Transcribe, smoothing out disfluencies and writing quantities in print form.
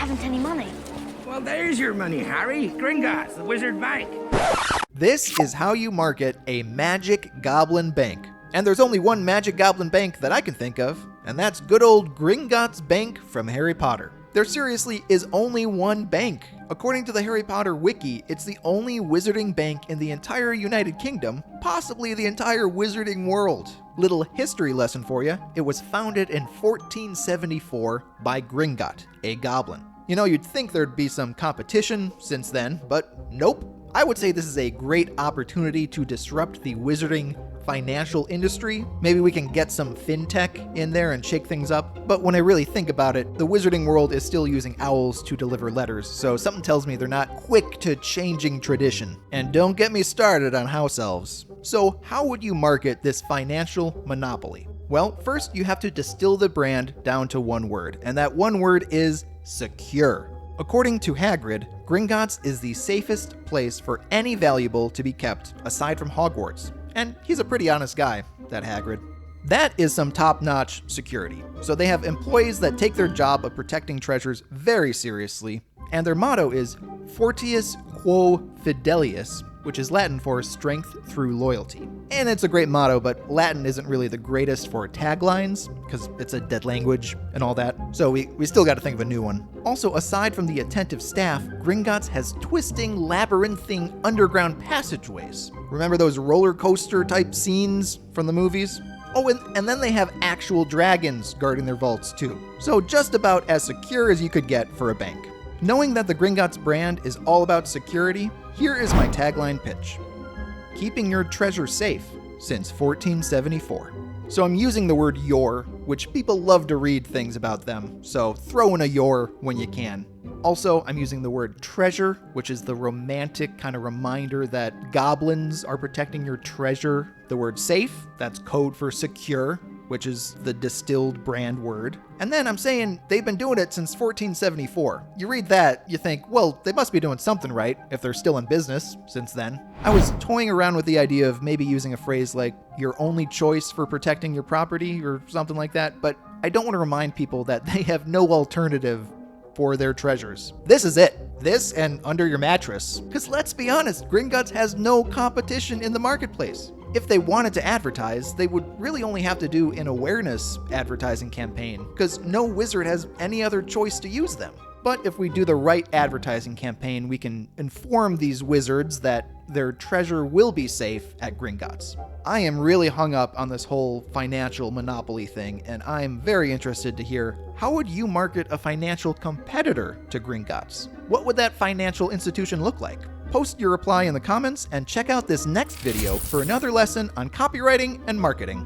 haven't any money. Well, there's your money, Harry. Gringotts, the Wizard Bank. This is how you market a magic goblin bank. And there's only one magic goblin bank that I can think of, and that's good old Gringotts Bank from Harry Potter. There seriously is only one bank. According to the Harry Potter wiki, it's the only wizarding bank in the entire United Kingdom, possibly the entire wizarding world. Little history lesson for you, it was founded in 1474 by Gringott, a goblin. You know, you'd think there'd be some competition since then, but nope. I would say this is a great opportunity to disrupt the wizarding financial industry. Maybe we can get some fintech in there and shake things up. But when I really think about it, the wizarding world is still using owls to deliver letters, so something tells me they're not quick to changing tradition. And don't get me started on house elves. So how would you market this financial monopoly? Well, first you have to distill the brand down to one word, and that one word is secure. According to Hagrid, Gringotts is the safest place for any valuable to be kept aside from Hogwarts. And he's a pretty honest guy, that Hagrid. That is some top-notch security. So they have employees that take their job of protecting treasures very seriously, and their motto is Fortius Quo Fidelius, which is Latin for strength through loyalty. And it's a great motto, but Latin isn't really the greatest for taglines, because it's a dead language and all that, so we still got to think of a new one. Also, aside from the attentive staff, Gringotts has twisting, labyrinthine underground passageways. Remember those roller coaster type scenes from the movies? Oh, and then they have actual dragons guarding their vaults too. So just about as secure as you could get for a bank. Knowing that the Gringotts brand is all about security, here is my tagline pitch. Keeping your treasure safe since 1474. So I'm using the word your, which people love to read things about them, so throw in a your when you can. Also, I'm using the word treasure, which is the romantic kind of reminder that goblins are protecting your treasure. The word safe, that's code for secure, which is the distilled brand word. And then I'm saying they've been doing it since 1474. You read that, you think, well, they must be doing something right if they're still in business since then. I was toying around with the idea of maybe using a phrase like your only choice for protecting your property or something like that, but I don't want to remind people that they have no alternative for their treasures. This is it. This and under your mattress. Because let's be honest, Gringotts has no competition in the marketplace. If they wanted to advertise, they would really only have to do an awareness advertising campaign, because no wizard has any other choice to use them. But if we do the right advertising campaign, we can inform these wizards that their treasure will be safe at Gringotts. I am really hung up on this whole financial monopoly thing, and I'm very interested to hear, how would you market a financial competitor to Gringotts? What would that financial institution look like? Post your reply in the comments and check out this next video for another lesson on copywriting and marketing.